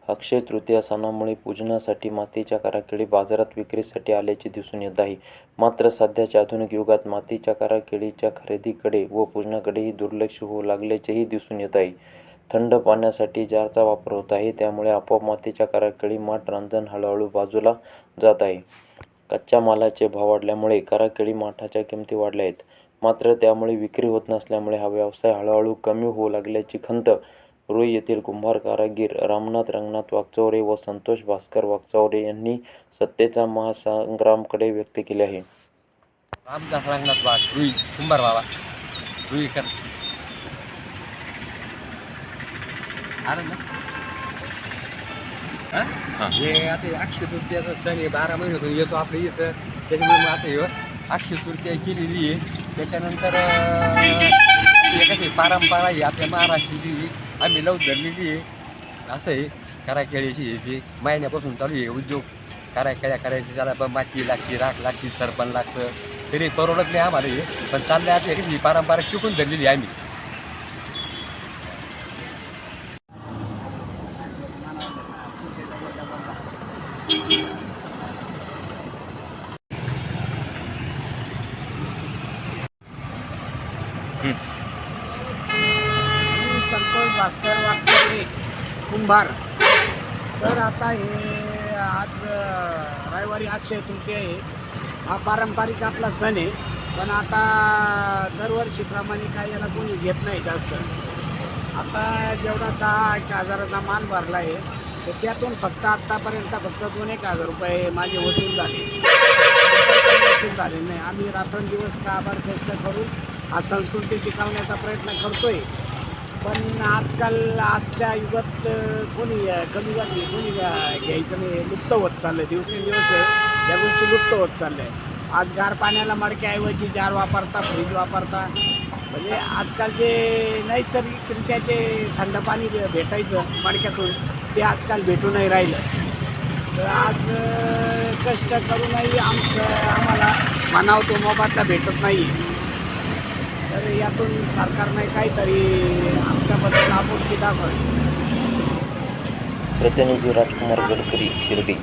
अक्षय तृतीया सणामुळे पूजनासाठी मातीच्या कराकेळी बाजारात विक्रीसाठी आल्याचे दिसून येत आहे. मात्र सध्याच्या आधुनिक युगात मातीच्या कराकेळीच्या खरेदीकडे व पूजनाकडेही दुर्लक्ष होऊ लागल्याचेही दिसून येत आहे. थंड पाण्यासाठी जारचा वापर होत आहे, त्यामुळे आपोआप मातीच्या कराकेळी माठ रांजण हळूहळू बाजूला जात आहे. कच्च्या मालाचे भाव वाढल्यामुळे कराकेळी माठाच्या किमती वाढल्या आहेत. मात्र त्यामुळे विक्री होत नसल्यामुळे हा व्यवसाय हळूहळू कमी होऊ लागल्याची खंत रूई येथील कुंभार कारागीर रामनाथ रंगनाथ वाकचौरे व संतोष भास्कर वाकचौरे यांनी सत्तेचा महासंग्रामकडे व्यक्त केली आहे. रामदास रंगनाथ वाघ रुई कुंभार बाबा रुई कर हे आता अक्षय तृतीयाचा सण आहे, 12 महिन्यातून येतो आपल्या इथं. त्याच्यामुळे मग आता हे अक्षय तृतीया केलेली आहे. त्याच्यानंतर कसं आहे, परंपरा आहे आपल्या महाराष्ट्राची, आम्ही लव धरलेली आहे. असं आहे कराकेळीची हे महिन्यापासून चालू आहे उद्योग. कराकेळ्या करायची, त्याला पण माती लागते, राख लागते, सरपण लागतं, तरी परवडत नाही आम्हाला हे. पण चाललं आता कशी परंपरा टिकून धरलेली आहे आम्ही. संतोष भास्कर वाकचौरे कुंभार सर. आता हे आज रविवारी अक्षय तृतीया आहे. हा पारंपरिक आपला सण आहे, पण आता दरवर्षीप्रमाणे काय याला कोणी घेत नाही जास्त. आता जेवढा 10-1 हजाराचा माल भरला आहे, तर त्यातून फक्त आत्तापर्यंत फक्त 2-1 हजार रुपये माझे वसूल झाले. वसूल झाले नाही. आम्ही रात्रंदिवस काबार कष्ट करून हा संस्कृती टिकवण्याचा प्रयत्न करतोय. पण आजकाल आजच्या युगात कोणी कमी जाती कोणी घ्यायचं नाही, लुप्त होत चाललं आहे. दिवसेंदिवस या गोष्टी लुप्त होत चालल्या आहे. आज गार पाण्याला मडक्याऐवजी जार वापरता, फ्रीज वापरता. म्हणजे आजकाल जे नैसर्गिकरित्या जे थंड पाणी भेटायचं मडक्यातून, ते आजकाल भेटू नाही राहिलं. तर आज कष्ट करूनही आम्हाला म्हणावं तो मोबदला भेटत नाही. तर यातून सरकारने काहीतरी आमच्याबद्दल आपुलकी दाखवावी. प्रतिनिधी राजकुमार गडकरी, शिर्डी.